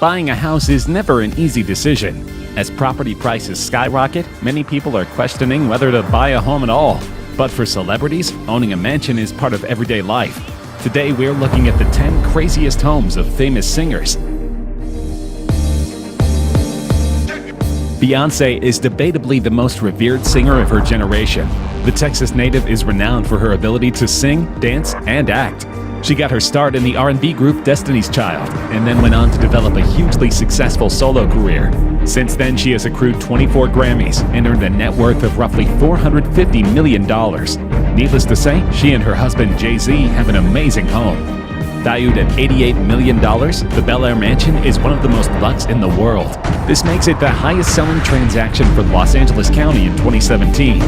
Buying a house is never an easy decision. As property prices skyrocket, many people are questioning whether to buy a home at all. But for celebrities, owning a mansion is part of everyday life. Today we're looking at the 10 craziest homes of famous singers. Beyonce is debatably the most revered singer of her generation. The Texas native is renowned for her ability to sing, dance, and act. She got her start in the R&B group Destiny's Child, and then went on to develop a hugely successful solo career. Since then, she has accrued 24 Grammys and earned a net worth of roughly $450 million. Needless to say, she and her husband Jay-Z have an amazing home. Valued at $88 million, the Bel Air mansion is one of the most luxe in the world. This makes it the highest-selling transaction for Los Angeles County in 2017.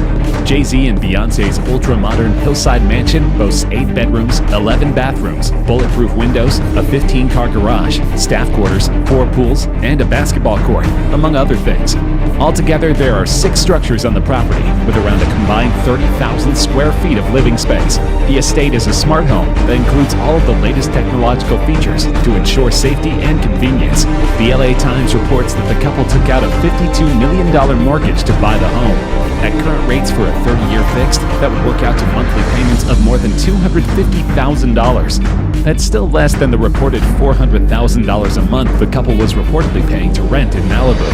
Jay-Z and Beyonce's ultra-modern hillside mansion boasts 8 bedrooms, 11 bathrooms, bulletproof windows, a 15-car garage, staff quarters, 4 pools, and a basketball court, among other things. Altogether, there are 6 structures on the property, with around a combined 30,000 square feet of living space. The estate is a smart home that includes all of the latest technological features to ensure safety and convenience. The LA Times reports that the couple took out a $52 million mortgage to buy the home. At current rates for a 30-year fixed, that would work out to monthly payments of more than $250,000. That's still less than the reported $400,000 a month the couple was reportedly paying to rent in Malibu.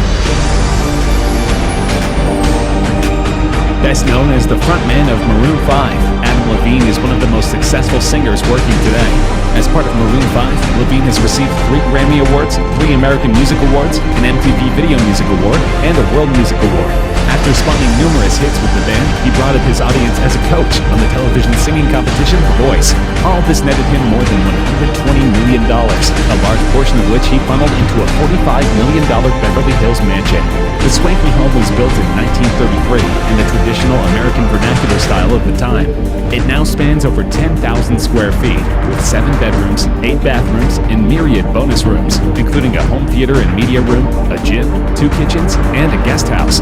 Best known as the frontman of Maroon 5, Levine is one of the most successful singers working today. As part of Maroon 5, Levine has received 3 Grammy Awards, 3 American Music Awards, an MTV Video Music Award, and a World Music Award. After spawning numerous hits with the band, he brought up his audience as a coach on the television singing competition The Voice. All this netted him more than $120 million, a large portion of which he funneled into a $45 million Beverly Hills mansion. The swanky home was built in 1933 in the traditional American vernacular style of the time. It now spans over 10,000 square feet, with 7 bedrooms, 8 bathrooms, and myriad bonus rooms, including a home theater and media room, a gym, 2 kitchens, and a guest house.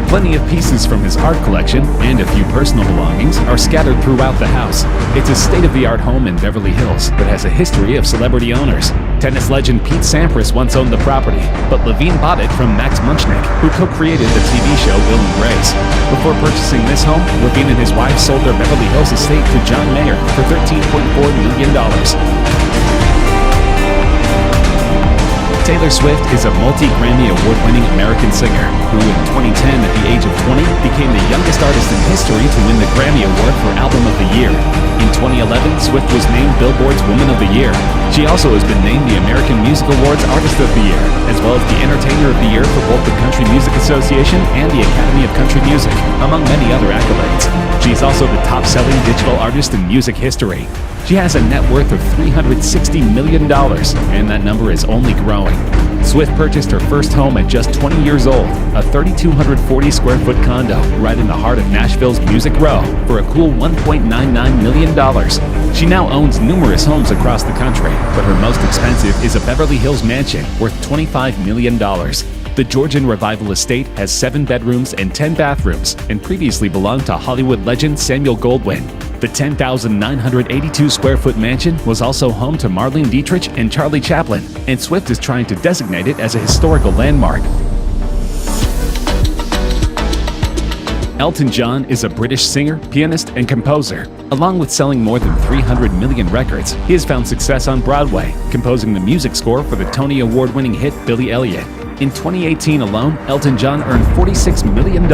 Plenty of pieces from his art collection and a few personal belongings are scattered throughout the house. It's a state-of-the-art home in Beverly Hills that has a history of celebrity owners. Tennis legend Pete Sampras once owned the property, but Levine bought it from Max Munchnick, who co-created the TV show Will and Grace. Before purchasing this home, Levine and his wife sold their Beverly Hills estate to John Mayer for $13.4 million. Taylor Swift is a multi-Grammy award-winning American singer who in 2010, at the age of 20, became the youngest artist in history to win the Grammy Award for Album of the Year. In 2011, Swift was named Billboard's Woman of the Year. She also has been named the American Music Awards Artist of the Year, as well as the Entertainer of the Year for both the Country Music Association and the Academy of Country Music, among many other accolades. She's also the top-selling digital artist in music history. She has a net worth of $360 million, and that number is only growing. Swift purchased her first home at just 20 years old, a 3,240 square foot condo right in the heart of Nashville's Music Row, for a cool $1.99 million. She now owns numerous homes across the country, but her most expensive is a Beverly Hills mansion worth $25 million. The Georgian Revival Estate has 7 bedrooms and 10 bathrooms, and previously belonged to Hollywood legend Samuel Goldwyn. The 10,982 square foot mansion was also home to Marlene Dietrich and Charlie Chaplin, and Swift is trying to designate it as a historical landmark. Elton John is a British singer, pianist, and composer. Along with selling more than 300 million records, he has found success on Broadway, composing the music score for the Tony Award-winning hit Billy Elliot. In 2018 alone, Elton John earned $46 million,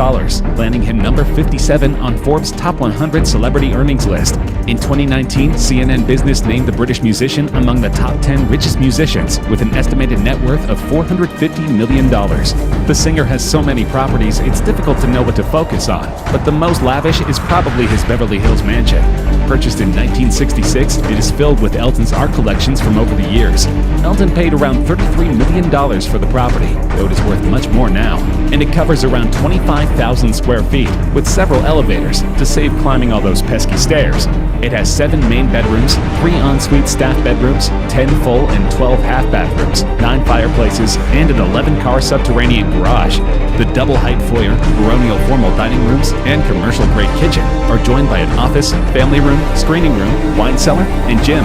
landing him number 57 on Forbes' Top 100 Celebrity Earnings list. In 2019, CNN Business named the British musician among the top 10 richest musicians, with an estimated net worth of $450 million. The singer has so many properties, it's difficult to know what to focus on, but the most lavish is probably his Beverly Hills mansion. Purchased in 1966, it is filled with Elton's art collections from over the years. Elton paid around $33 million for the property, though it is worth much more now. And it covers around 25,000 square feet, with several elevators to save climbing all those pesky stairs. It has 7 main bedrooms, 3 ensuite staff bedrooms, 10 full and 12 half bathrooms, 9 fireplaces, and an 11-car subterranean garage. The double-height foyer, baronial formal dining rooms, and commercial-grade kitchen are joined by an office, family room, bedroom, screening room, wine cellar, and gym.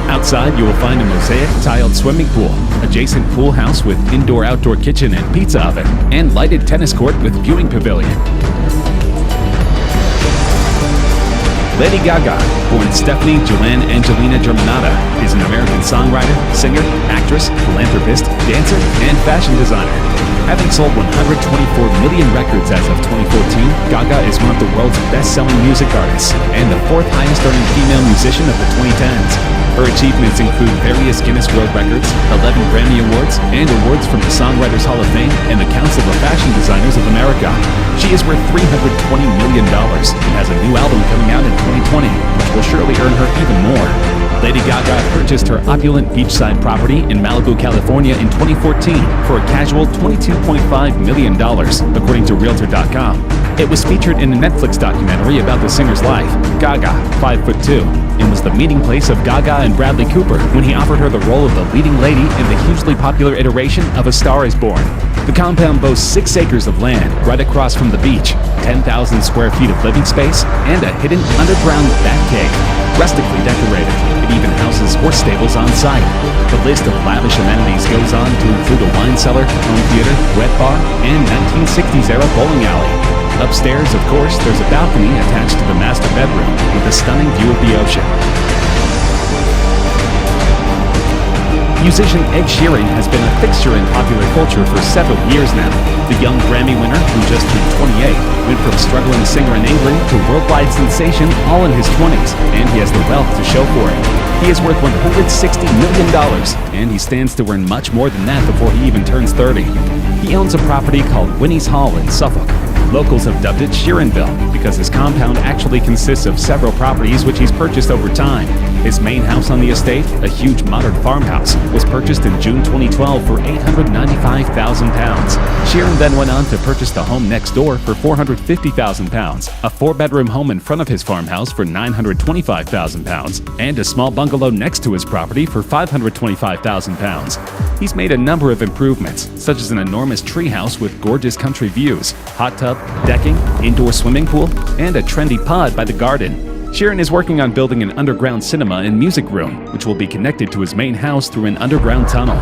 Outside, you will find a mosaic tiled swimming pool, adjacent pool house with indoor-outdoor kitchen and pizza oven, and lighted tennis court with viewing pavilion. Lady Gaga, born Stephanie Joanne Angelina Germanata, is an American songwriter, singer, actress, philanthropist, dancer, and fashion designer. Having sold 124 million records as of 2014, Gaga is one of the world's best-selling music artists and the fourth highest-earning female musician of the 2010s. Her achievements include various Guinness World Records, 11 Grammy Awards, and awards from the Songwriters Hall of Fame and the Council of Fashion Designers of America. She is worth $320 million and has a new album coming out in 2020, which will surely earn her even more. Lady Gaga purchased her opulent beachside property in Malibu, California in 2014 for a casual $22.5 million, according to Realtor.com. It was featured in a Netflix documentary about the singer's life. Gaga, 5'2", and was the meeting place of Gaga and Bradley Cooper when he offered her the role of the leading lady in the hugely popular iteration of A Star Is Born. The compound boasts 6 acres of land right across from the beach, 10,000 square feet of living space, and a hidden underground bat cave. Rustically decorated, it even houses horse stables on site. The list of lavish amenities goes on to include a wine cellar, home theater, wet bar, and 1960s-era bowling alley. Upstairs, of course, there's a balcony attached to the master bedroom with a stunning view of the ocean. Musician Ed Sheeran has been a fixture in popular culture for several years now. The young Grammy winner, who just turned 28, went from struggling singer in England to worldwide sensation all in his 20s, and he has the wealth to show for it. He is worth $160 million, and he stands to earn much more than that before he even turns 30. He owns a property called Winnie's Hall in Suffolk. Locals have dubbed it Sheeranville because his compound actually consists of several properties which he's purchased over time. His main house on the estate, a huge modern farmhouse, was purchased in June 2012 for £895,000. Sheeran then went on to purchase the home next door for £450,000, a 4-bedroom home in front of his farmhouse for £925,000, and a small bungalow next to his property for £525,000. He's made a number of improvements, such as an enormous treehouse with gorgeous country views, hot tub, decking, indoor swimming pool, and a trendy pod by the garden. Sheeran is working on building an underground cinema and music room, which will be connected to his main house through an underground tunnel.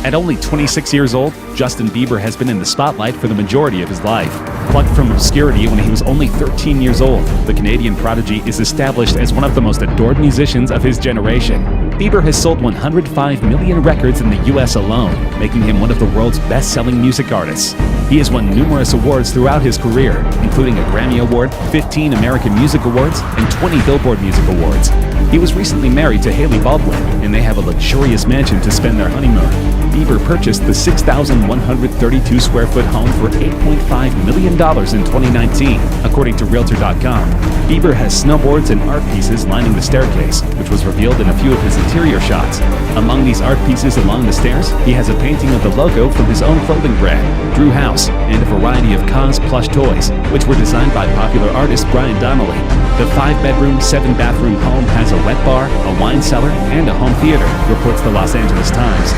At only 26 years old, Justin Bieber has been in the spotlight for the majority of his life. Plucked from obscurity when he was only 13 years old, the Canadian prodigy is established as one of the most adored musicians of his generation. Bieber has sold 105 million records in the US alone, making him one of the world's best-selling music artists. He has won numerous awards throughout his career, including a Grammy Award, 15 American Music Awards, and 20 Billboard Music Awards. He was recently married to Hailey Baldwin, and they have a luxurious mansion to spend their honeymoon. Bieber purchased the 6,132 square foot home for $8.5 million in 2019, according to Realtor.com. Bieber has snowboards and art pieces lining the staircase, which was revealed in a few of his interior shots. Among these art pieces along the stairs, he has a painting of the logo from his own clothing brand, Drew House, and a variety of Cos plush toys, which were designed by popular artist Brian Donnelly. The 5-bedroom, 7-bathroom home has a wet bar, a wine cellar, and a home theater, reports the Los Angeles Times.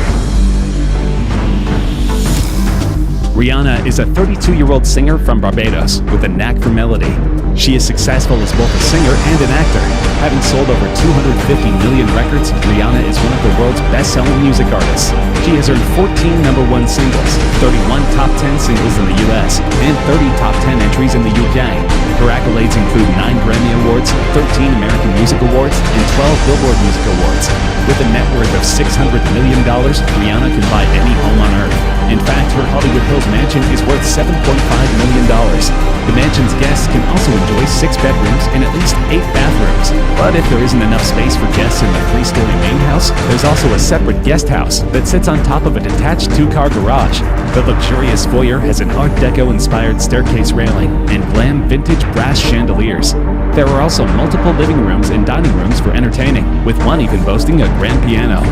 Rihanna is a 32-year-old singer from Barbados with a knack for melody. She is successful as both a singer and an actor. Having sold over 250 million records, Rihanna is one of the world's best-selling music artists. She has earned 14 #1 singles, 31 top 10 singles in the US, and 30 top 10 entries in the UK. Her accolades include 9 Grammy Awards, 13 American Music Awards, and 12 Billboard Music Awards. With a net worth of $600 million, Rihanna can buy any home on earth. In fact, her Hollywood Hills mansion is worth $7.5 million. The mansion's guests can also enjoy 6 bedrooms and at least 8 bathrooms. But if there isn't enough space for guests in the 3-story main house, there's also a separate guest house that sits on top of a detached 2-car garage. The luxurious foyer has an Art Deco-inspired staircase railing and glam vintage brass chandeliers. There are also multiple living rooms and dining rooms for entertaining, with one even boasting a grand piano.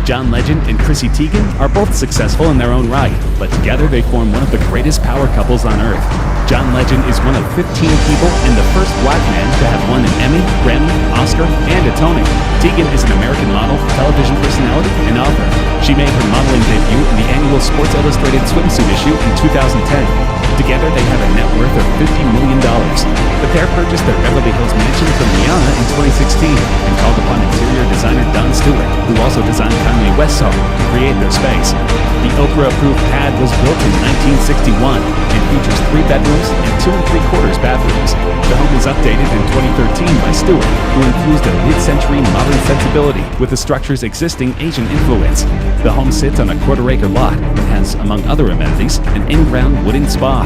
John Legend and Chrissy Teigen are both successful in their own right, but together they form one of the greatest power couples on earth. John Legend is one of 15 people and the first black man to have won an Emmy, Grammy, Oscar, Oscar, and a Tony. Tegan is an American model, television personality, and author. She made her modeling debut in the annual Sports Illustrated swimsuit issue in 2010. Together, they have a net worth of $50 million. The pair purchased their Beverly Hills mansion from Rihanna in 2016 and called upon interior designer Don Stewart, who also designed Kanye West's home, to create their space. The Oprah-approved pad was built in 1961 and features 3 bedrooms and 2 3/4 bathrooms. The home was updated in 2013 by Stewart, who infused a mid-century modern sensibility with the structure's existing Asian influence. The home sits on a quarter-acre lot and has, among other amenities, an in-ground wooden spa.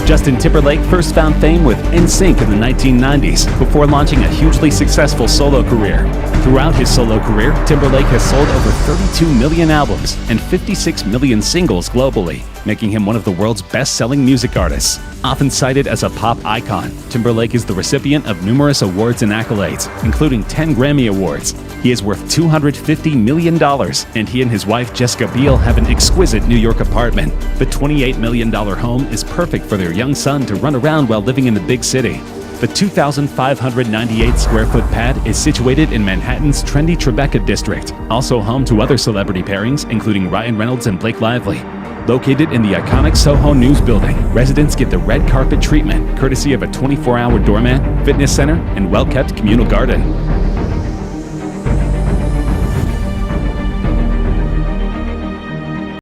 Justin Timberlake first found fame with NSYNC in the 1990s before launching a hugely successful solo career. Throughout his solo career, Timberlake has sold over 32 million albums and 56 million singles globally, making him one of the world's best-selling music artists. Often cited as a pop icon, Timberlake is the recipient of numerous awards and accolades, including 10 Grammy Awards. He is worth $250 million, and he and his wife Jessica Biel have an exquisite New York apartment. The $28 million home is perfect for their young son to run around while living in the big city. The 2,598 square foot pad is situated in Manhattan's trendy Tribeca district, also home to other celebrity pairings, including Ryan Reynolds and Blake Lively. Located in the iconic Soho News building, residents get the red carpet treatment, courtesy of a 24-hour doorman, fitness center, and well-kept communal garden.